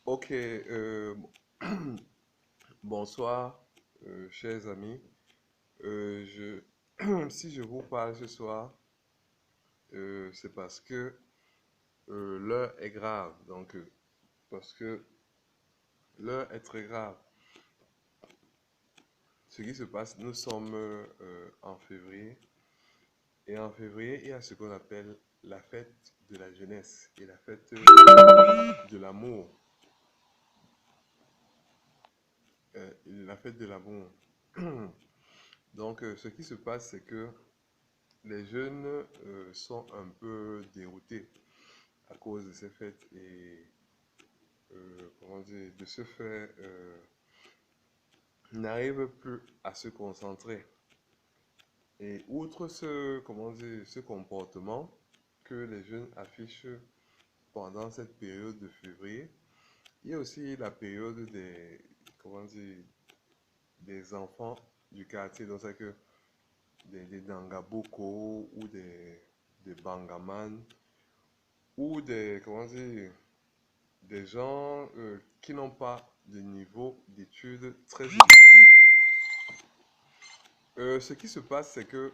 Ok, bonsoir, chers amis. Si je vous parle ce soir, c'est parce que l'heure est grave. Parce que l'heure est très grave. Ce qui se passe, nous sommes en février. Et en février, il y a ce qu'on appelle la fête de la jeunesse et la fête de l'amour. La fête de l'amour. Ce qui se passe, c'est que les jeunes sont un peu déroutés à cause de ces fêtes et comment dire, de ce fait, n'arrivent plus à se concentrer. Et outre comment dire, ce comportement que les jeunes affichent pendant cette période de février, il y a aussi la période comment dire, des enfants du quartier. Donc, c'est que des Dangaboko ou des Bangaman ou comment dire, des gens qui n'ont pas de niveau d'études très élevé. Ce qui se passe, c'est que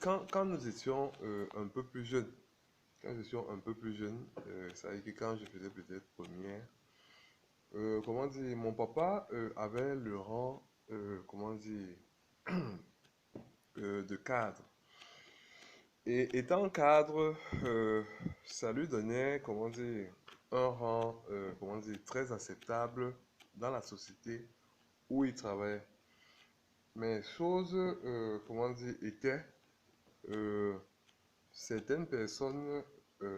quand nous étions un peu plus jeunes, ça veut dire que quand je faisais peut-être première, comment dire, mon papa avait le rang, comment dire, de cadre. Et étant cadre, ça lui donnait, comment dire, un rang, comment dire, très acceptable dans la société où il travaillait. Mais chose, comment dire, était, euh, certaines personnes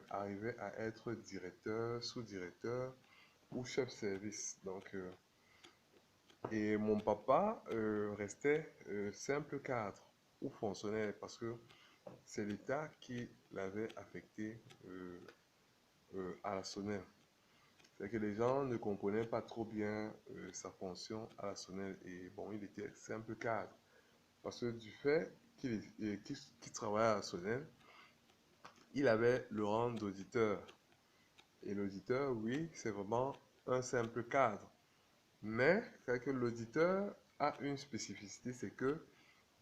arrivaient à être directeurs, sous-directeurs ou chef service. Et mon papa restait simple cadre ou fonctionnaire parce que c'est l'État qui l'avait affecté à la SONEL. C'est que les gens ne comprenaient pas trop bien sa fonction à la SONEL et bon, il était simple cadre. Parce que du fait qu'il travaillait à la SONEL, il avait le rang d'auditeur. Et l'auditeur, oui, c'est vraiment un simple cadre. Mais c'est que l'auditeur a une spécificité, c'est que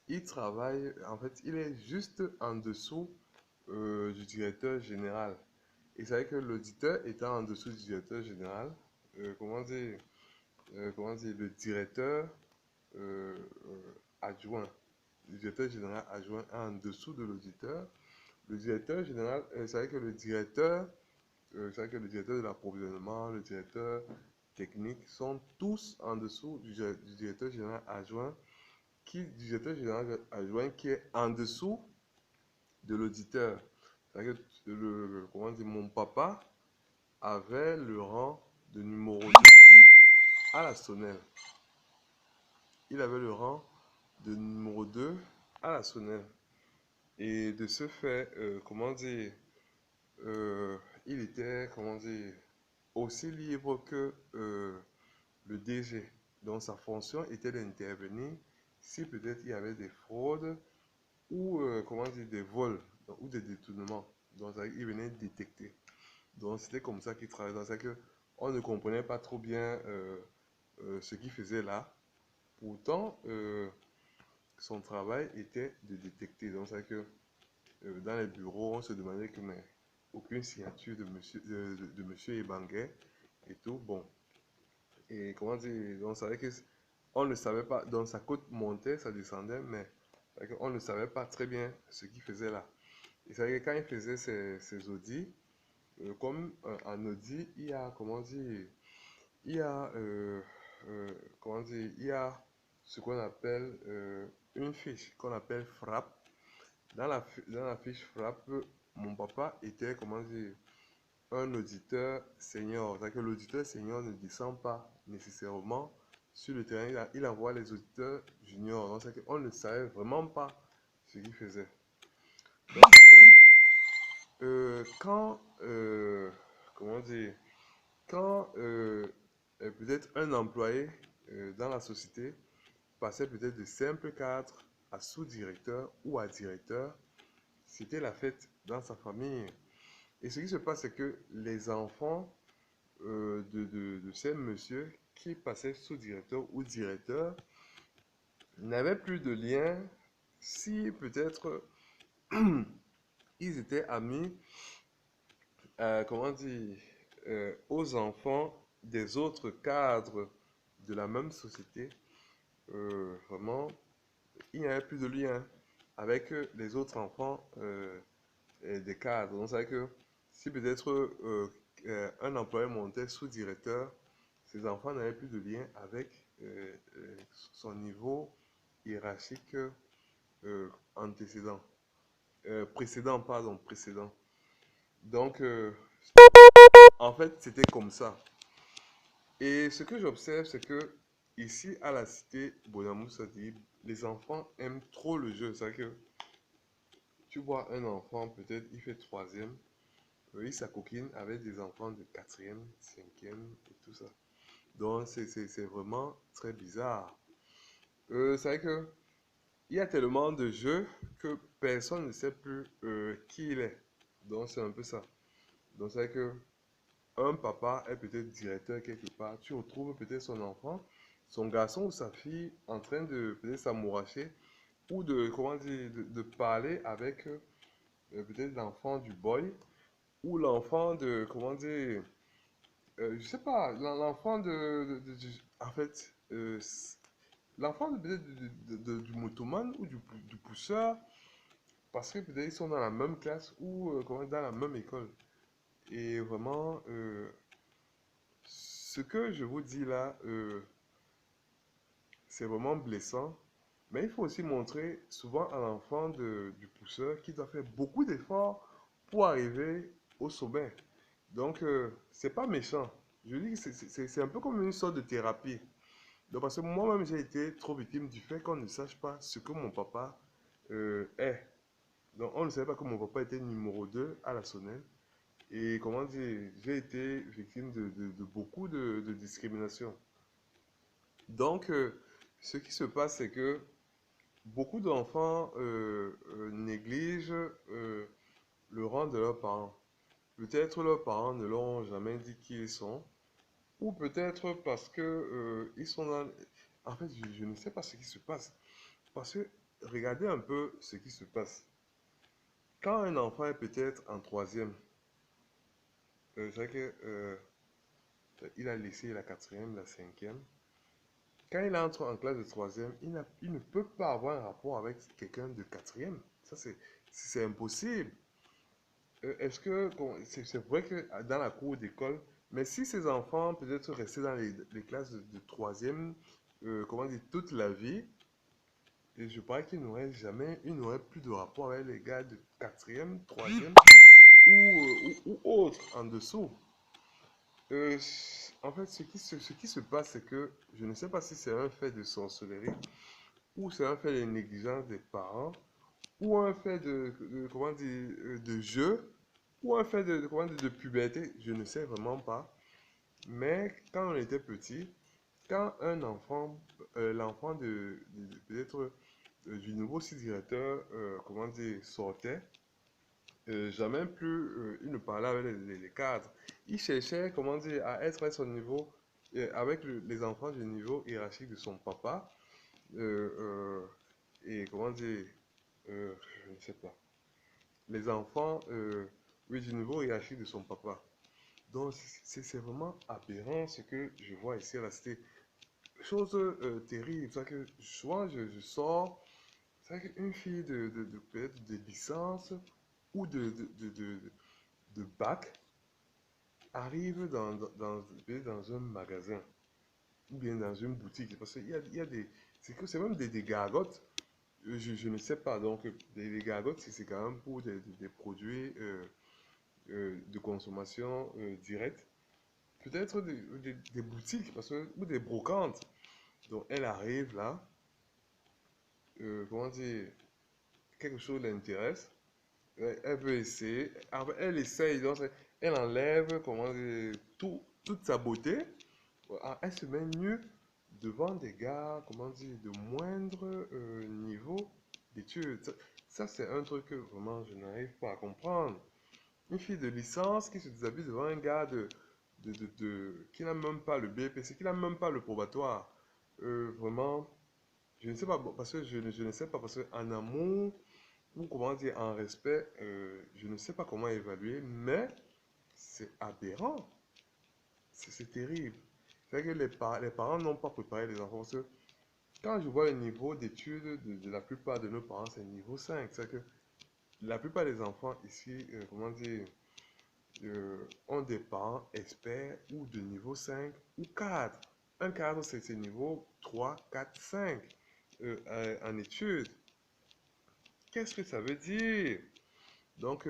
il travaille, en fait, il est juste en dessous du directeur général. Et c'est vrai que l'auditeur étant en dessous du directeur général, comment dire, le directeur euh, adjoint, le directeur général adjoint est en dessous de l'auditeur. Le directeur général, c'est vrai que c'est vrai que le directeur de l'approvisionnement, le directeur technique sont tous en dessous du directeur général adjoint, du directeur général adjoint qui est en dessous de l'auditeur. C'est-à-dire que comment dire, mon papa avait le rang de numéro 2 à la Sonnelle. Il avait le rang de numéro 2 à la Sonnelle. Et de ce fait, comment dire, il était, comment dire, aussi libre que le DG. Donc sa fonction était d'intervenir si peut-être il y avait des fraudes ou comment dire, des vols ou des détournements. Donc il venait détecter. Donc c'était comme ça qu'il travaillait. Donc c'est que on ne comprenait pas trop bien ce qu'il faisait là. Pourtant, son travail était de détecter. Donc c'est que dans les bureaux, on se demandait que mais aucune signature de monsieur Ebanguet et tout. Bon, et comment dire, on savait que on ne savait pas, donc sa côte montait, ça descendait, mais on ne savait pas très bien ce qu'il faisait là. Et c'est vrai que quand il faisait ses audits, comme en audit, il y a, comment dire, il y a, comment dire, il y a ce qu'on appelle une fiche qu'on appelle frappe. Dans la fiche frappe, mon papa était, comment dire, un auditeur senior. C'est-à-dire que l'auditeur senior ne descend pas nécessairement sur le terrain. Il envoie les auditeurs juniors. Donc, c'est qu'on ne savait vraiment pas ce qu'il faisait. Donc, quand, comment dire, quand peut-être un employé dans la société passait peut-être de simple cadre à sous-directeur ou à directeur, c'était la fête dans sa famille. Et ce qui se passe, c'est que les enfants de ces messieurs qui passaient sous-directeur ou directeur n'avaient plus de lien si peut-être ils étaient amis, comment dire, aux enfants des autres cadres de la même société. Vraiment, il n'y avait plus de lien avec les autres enfants des cadres. Donc, c'est vrai que si peut-être un employé montait sous-directeur, ses enfants n'avaient plus de lien avec son niveau hiérarchique antécédent. Précédent, pardon, précédent. Donc, en fait, c'était comme ça. Et ce que j'observe, c'est que ici, à la cité Bonamoussadi, les enfants aiment trop le jeu. C'est-à-dire que tu vois un enfant, peut-être il fait troisième, il s'acoquine avec des enfants de quatrième, cinquième et tout ça. Donc, c'est vraiment très bizarre. C'est vrai que il y a tellement de jeux que personne ne sait plus qui il est. Donc, c'est un peu ça. Donc, c'est vrai que un papa est peut-être directeur quelque part. Tu retrouves peut-être son enfant, son garçon ou sa fille en train de peut-être s'amouracher ou de, comment dire, de parler avec peut-être l'enfant du boy ou l'enfant de, comment dire, je sais pas, l'enfant en fait, l'enfant peut-être du motoman ou du pousseur, parce que peut-être ils sont dans la même classe ou comment, dans la même école. Et vraiment, ce que je vous dis là, c'est vraiment blessant. Mais il faut aussi montrer souvent à l'enfant du pousseur qu'il doit faire beaucoup d'efforts pour arriver au sommet. Donc, c'est pas méchant. Je dis que c'est un peu comme une sorte de thérapie. Donc, parce que moi-même, j'ai été trop victime du fait qu'on ne sache pas ce que mon papa est. Donc, on ne savait pas que mon papa était numéro 2 à la Sonnelle. Et comment dire, j'ai été victime de beaucoup de discrimination. Donc, ce qui se passe, c'est que beaucoup d'enfants négligent le rang de leurs parents. Peut-être leurs parents ne leur ont jamais dit qui ils sont, ou peut-être parce que ils sont dans... En fait, je ne sais pas ce qui se passe. Parce que regardez un peu ce qui se passe. Quand un enfant est peut-être en troisième, c'est vrai que il a laissé la quatrième, la cinquième. Quand il entre en classe de troisième, il ne peut pas avoir un rapport avec quelqu'un de quatrième. Ça, c'est impossible. Est-ce que c'est vrai que dans la cour d'école, mais si ces enfants peut-être restaient dans les classes de troisième, comment dire, toute la vie, et je crois qu'ils n'auraient jamais, ils n'auraient plus de rapport avec les gars de quatrième, troisième ou autres en dessous. Euh, En fait, ce qui se passe, c'est que je ne sais pas si c'est un fait de sorcellerie ou c'est un fait de négligence des parents ou un fait comment dire, de jeu ou un fait comment dire, de puberté, je ne sais vraiment pas. Mais quand on était petit, quand un enfant, l'enfant peut-être du nouveau site directeur, comment dire, sortait, jamais plus il ne parlait avec les cadres. Il cherchait, comment dire, à être à son niveau, avec les enfants du niveau hiérarchique de son papa. euh, euh, et comment dire, je ne sais pas. Les enfants, oui, du niveau hiérarchique de son papa. Donc, c'est vraiment aberrant ce que je vois ici à la cité. Chose terrible, c'est que souvent je sors, c'est qu'une fille peut-être de licence ou de bac arrive dans un magasin ou bien dans une boutique. Parce qu'il y a des. C'est même des gargotes. Je ne sais pas. Donc, les gargotes, c'est quand même pour des produits de consommation directe. Peut-être des boutiques parce que, ou des brocantes. Donc, elle arrive là. Comment dire? Quelque chose l'intéresse. Elle veut essayer. Elle essaye. Donc, elle enlève comment dire, toute sa beauté. Elle se met nue devant des gars, comment dire, de moindre niveau d'études. Ça, c'est un truc que vraiment je n'arrive pas à comprendre. Une fille de licence qui se déshabille devant un gars qui n'a même pas le BPC, qui n'a même pas le probatoire. Vraiment, je ne sais pas, bon, parce que je ne sais pas, parce qu'en amour, ou comment dire, en respect, je ne sais pas comment évaluer, mais c'est aberrant. C'est terrible. C'est que les parents n'ont pas préparé les enfants. Parce que quand je vois le niveau d'études de la plupart de nos parents, c'est niveau 5. C'est que la plupart des enfants ici, comment dire, ont des parents experts ou de niveau 5 ou 4. Un cadre, c'est niveau 3, 4, 5 en études. Qu'est-ce que ça veut dire? Donc,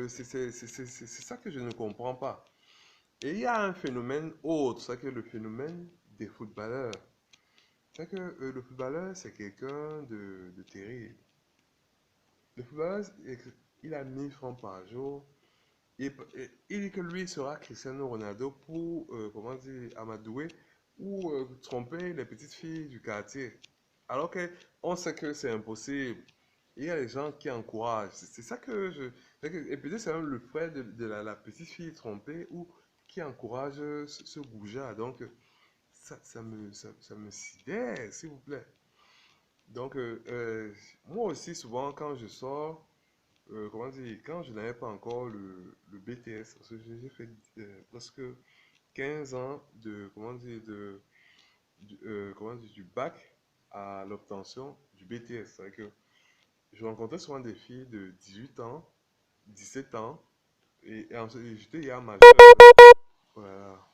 c'est ça que je ne comprends pas. Et il y a un phénomène autre, c'est que le phénomène des footballeurs. C'est que le footballeur, c'est quelqu'un de terrible. Le footballeur, il a 1000 francs par jour. Il dit que lui sera Cristiano Ronaldo pour, comment dire, amadouer ou tromper les petites filles du quartier. Alors qu'on sait que c'est impossible. Il y a des gens qui encouragent. C'est ça que je... Et peut-être c'est même le frère de la petite fille trompée ou qui encourage ce goujat. Donc, ça me sidère, s'il vous plaît. Donc, moi aussi, souvent, quand je sors, comment dire, quand je n'avais pas encore le BTS, parce que j'ai fait presque 15 ans de, comment dire, comment dire, du bac à l'obtention du BTS. C'est-à-dire que je rencontrais souvent des filles de 18 ans, 17 ans, et ensuite j'étais hier majeur. Voilà.